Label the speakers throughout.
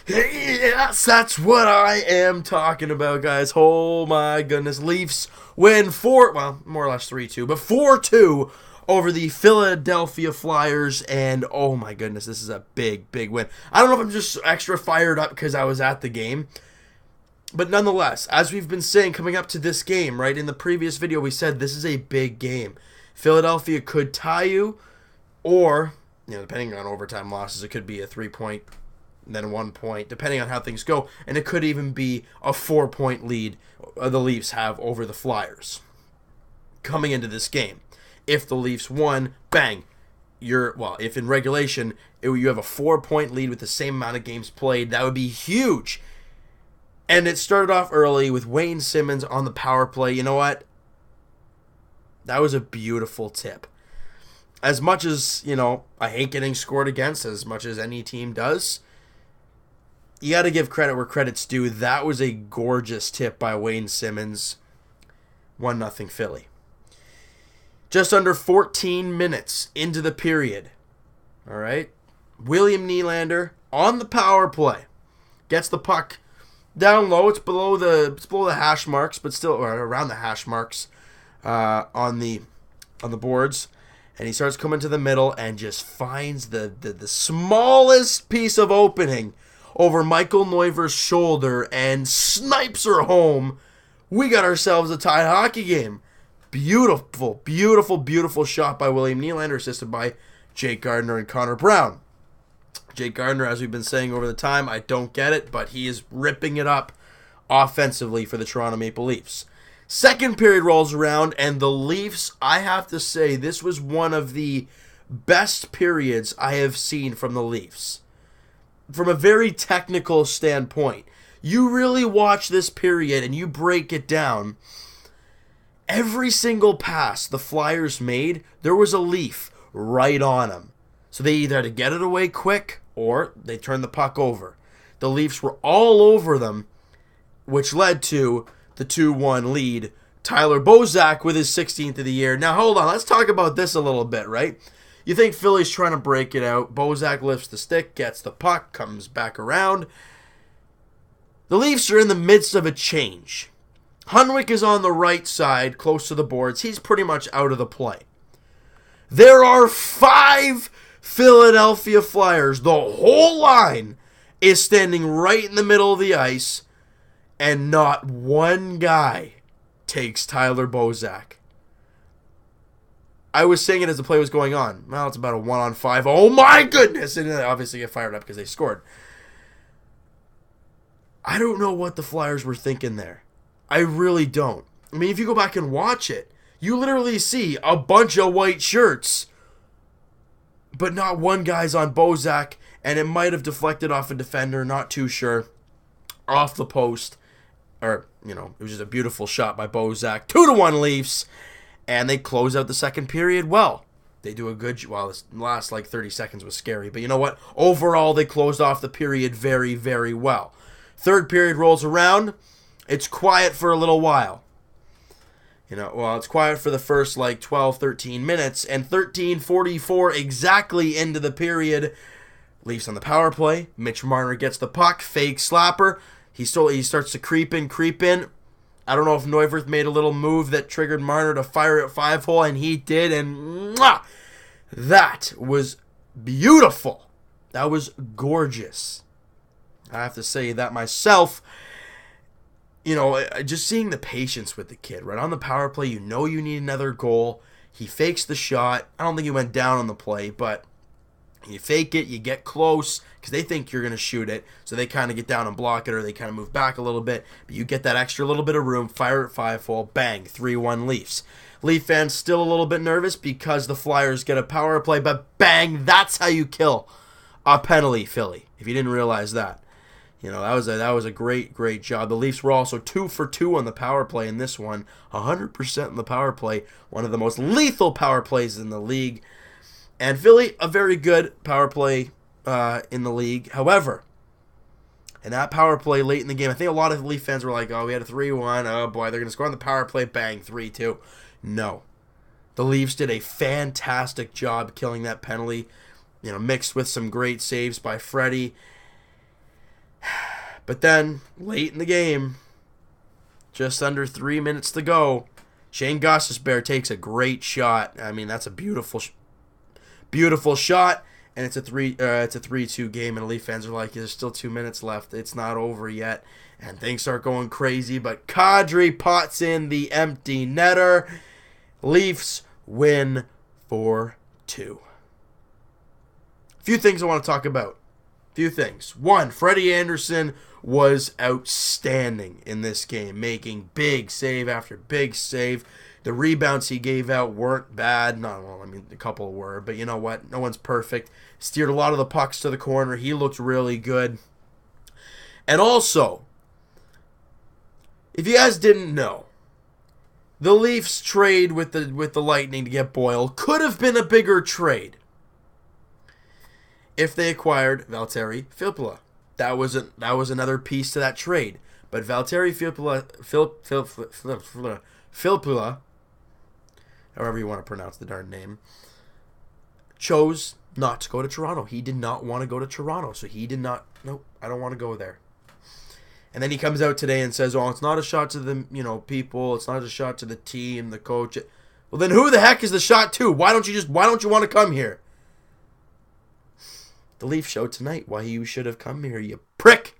Speaker 1: Yes, that's what I am talking about, guys. Oh my goodness. Leafs win more or less 3-2, but 4-2 over the Philadelphia Flyers, and oh my goodness, this is a big, big win. I don't know if I'm just extra fired up because I was at the game, but nonetheless, as we've been saying coming up to this game, right, in the previous video we said this is a big game. Philadelphia could tie you, or, depending on overtime losses, it could be a 3-point, then 1 point, depending on how things go, and it could even be a 4-point lead the Leafs have over the Flyers coming into this game. If the Leafs won, bang, if in regulation you have a 4-point lead with the same amount of games played, that would be huge. And it started off early with Wayne Simmonds on the power play. You know what? That was a beautiful tip. As much as, I hate getting scored against, as much as any team does, you got to give credit where credit's due. That was a gorgeous tip by Wayne Simmonds. 1-0 Philly. Just under 14 minutes into the period. All right. William Nylander on the power play. Gets the puck down low. It's below the hash marks, but still around the hash marks on the boards. And he starts coming to the middle and just finds the smallest piece of opening over Michael Neuvir's shoulder and snipes her home. We got ourselves a tied hockey game. Beautiful, beautiful, beautiful shot by William Nylander, assisted by Jake Gardiner and Connor Brown. Jake Gardiner, as we've been saying over the time, I don't get it, but he is ripping it up offensively for the Toronto Maple Leafs. Second period rolls around, and the Leafs, I have to say, this was one of the best periods I have seen from the Leafs. From a very technical standpoint, you really watch this period and you break it down. Every single pass the Flyers made, there was a Leaf right on them. So they either had to get it away quick or they turned the puck over. The Leafs were all over them, which led to the 2-1 lead. Tyler Bozak with his 16th of the year. Now hold on, let's talk about this a little bit, right? You think Philly's trying to break it out. Bozak lifts the stick, gets the puck, comes back around. The Leafs are in the midst of a change. Hunwick is on the right side, close to the boards. He's pretty much out of the play. There are 5 Philadelphia Flyers. The whole line is standing right in the middle of the ice, and not one guy takes Tyler Bozak. I was saying it as the play was going on. Well, it's about a 1-on-5. Oh my goodness! And they obviously get fired up because they scored. I don't know what the Flyers were thinking there. I really don't. I mean, if you go back and watch it, you literally see a bunch of white shirts, but not one guy's on Bozak, and it might have deflected off a defender, not too sure, off the post. Or, it was just a beautiful shot by Bozak. 2-1 Leafs, and they close out the second period well. They do a good job. Well, this last 30 seconds was scary, but you know what? Overall, they closed off the period very, very well. Third period rolls around. It's quiet for a little while. It's quiet for the first 12, 13 minutes, and 13:44 exactly into the period. Leafs on the power play. Mitch Marner gets the puck, fake slapper. He starts to creep in. I don't know if Neuwirth made a little move that triggered Marner to fire at 5-hole, and he did, and that was beautiful. That was gorgeous. I have to say that myself. Just seeing the patience with the kid, right on the power play, you need another goal. He fakes the shot. I don't think he went down on the play, but you fake it, you get close, because they think you're going to shoot it, so they kind of get down and block it, or they kind of move back a little bit, but you get that extra little bit of room, fire at 5-hole, bang, 3-1 Leafs. Leaf fans still a little bit nervous because the Flyers get a power play, but bang, that's how you kill a penalty, Philly, if you didn't realize that. That was a great, great job. The Leafs were also 2 for 2 on the power play in this one. 100% on the power play. One of the most lethal power plays in the league. And Philly, a very good power play in the league. However, in that power play late in the game, I think a lot of Leaf fans were like, oh, we had a 3-1. Oh, boy, they're going to score on the power play. Bang, 3-2. No. The Leafs did a fantastic job killing that penalty, mixed with some great saves by Freddy. But then, late in the game, just under 3 minutes to go, Shane Gostisbehere takes a great shot. I mean, that's a beautiful shot, and it's a 3-2 game, and Leaf fans are like, there's still 2 minutes left. It's not over yet, and things start going crazy, but Kadri pots in the empty netter. Leafs win 4-2. A few things I want to talk about. Few things. One, Freddy Andersen was outstanding in this game, making big save after big save. The rebounds he gave out weren't bad. A couple were, but you know what? No one's perfect. Steered a lot of the pucks to the corner. He looked really good. And also, if you guys didn't know, the Leafs trade with the Lightning to get Boyle could have been a bigger trade if they acquired Valtteri Filppula. That was another piece to that trade. But Valtteri Filppula, however you want to pronounce the darn name, chose not to go to Toronto. He did not want to go to Toronto, so he did not. Nope, I don't want to go there. And then he comes out today and says, "Oh, it's not a shot to the people. It's not a shot to the team, the coach." Well, then who the heck is the shot to? Why don't you want to come here? The Leaf showed tonight why you should have come here, you prick.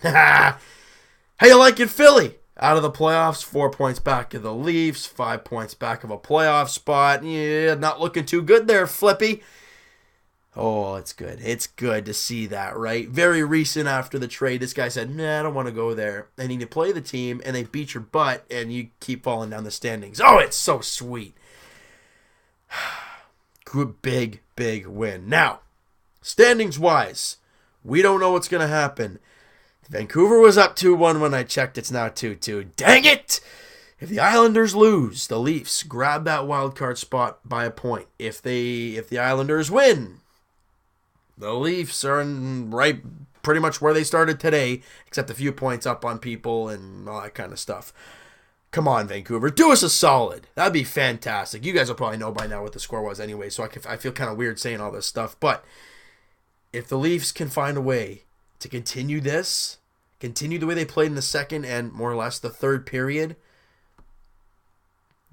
Speaker 1: How you like it, Philly? Out of the playoffs, 4 points back of the Leafs, 5 points back of a playoff spot. Yeah, not looking too good there, Flippy. Oh, it's good. It's good to see that, right? Very recent after the trade, this guy said, nah, I don't want to go there. And you play the team, and they beat your butt, and you keep falling down the standings. Oh, it's so sweet. Good, big win. Now, standings-wise, we don't know what's going to happen. Vancouver was up 2-1 when I checked. It's now 2-2. Dang it! If the Islanders lose, the Leafs grab that wild card spot by a point. If the Islanders win, the Leafs are right pretty much where they started today, except a few points up on people and all that kind of stuff. Come on, Vancouver. Do us a solid. That'd be fantastic. You guys will probably know by now what the score was anyway, so I feel kind of weird saying all this stuff. But if the Leafs can find a way to continue the way they played in the second and more or less the third period,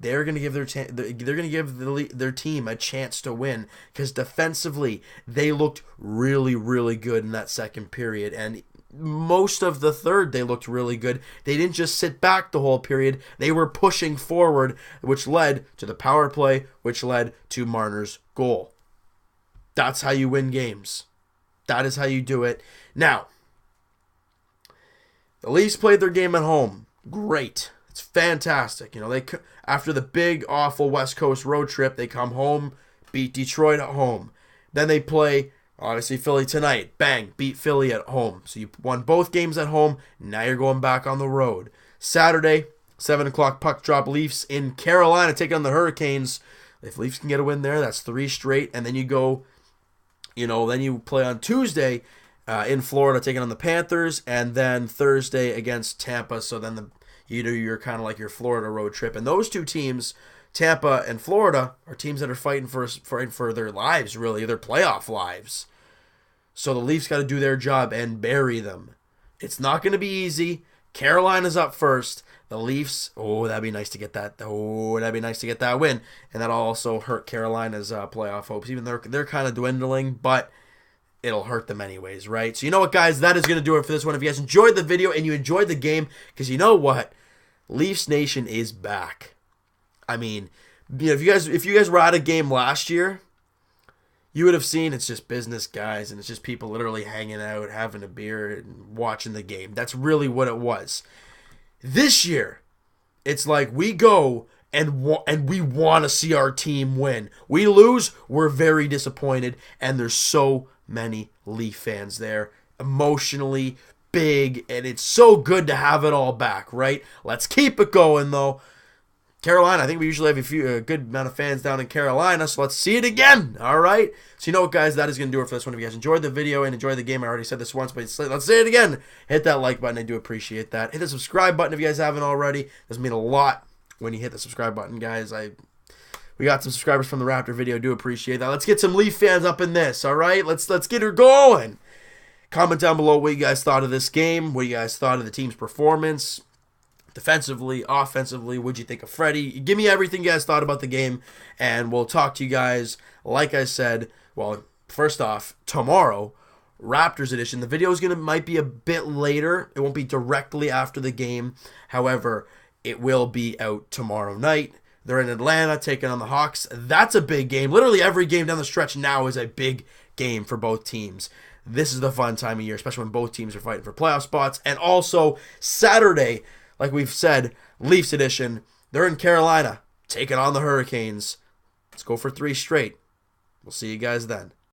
Speaker 1: they're going to give their team a chance to win, because defensively they looked really, really good in that second period, and most of the third they looked really good. They didn't just sit back the whole period. They were pushing forward, which led to the power play, which led to Marner's goal. That's how you win games. That is how you do it. Now, the Leafs played their game at home. Great. It's fantastic. They after the big, awful West Coast road trip, they come home, beat Detroit at home. Then they play, obviously, Philly tonight. Bang, beat Philly at home. So you won both games at home. Now you're going back on the road. Saturday, 7 o'clock puck drop, Leafs in Carolina taking on the Hurricanes. If Leafs can get a win there, that's 3 straight. And then you go, then you play on Tuesday in Florida taking on the Panthers. And then Thursday against Tampa. So then you're kind of like your Florida road trip. And those two teams, Tampa and Florida, are teams that are fighting for their lives, really, their playoff lives. So the Leafs got to do their job and bury them. It's not going to be easy. Carolina's up first. The Leafs, that'd be nice to get that. That'd be nice to get that win. And that'll also hurt Carolina's playoff hopes. Even they're kind of dwindling, but it'll hurt them anyways, right? So you know what, guys? That is going to do it for this one. If you guys enjoyed the video and you enjoyed the game, because you know what? Leafs Nation is back. I mean, if you guys were at a game last year, you would have seen it's just business guys, and it's just people literally hanging out, having a beer, and watching the game. That's really what it was. This year, it's like we go and we want to see our team win. We lose, we're very disappointed, and there's so many Leaf fans there, emotionally big, and it's so good to have it all back, right? Let's keep it going, though. Carolina, I think we usually have a good amount of fans down in Carolina, so let's see it again, all right? So you know what, guys? That is going to do it for this one. If you guys enjoyed the video and enjoyed the game, I already said this once, but let's say it again. Hit that like button. I do appreciate that. Hit the subscribe button if you guys haven't already. It does mean a lot when you hit the subscribe button, guys. We got some subscribers from the Raptor video. Do appreciate that. Let's get some Leaf fans up in this, all right? Let's get her going. Comment down below what you guys thought of this game, what you guys thought of the team's performance, defensively, offensively. What'd you think of Freddy? Give me everything you guys thought about the game, and we'll talk to you guys, like I said, well, first off, tomorrow, Raptors edition. The video might be a bit later. It won't be directly after the game. However, it will be out tomorrow night. They're in Atlanta taking on the Hawks. That's a big game. Literally every game down the stretch now is a big game for both teams. This is the fun time of year, especially when both teams are fighting for playoff spots. And also, Saturday, like we've said, Leafs edition. They're in Carolina taking on the Hurricanes. Let's go for 3 straight. We'll see you guys then.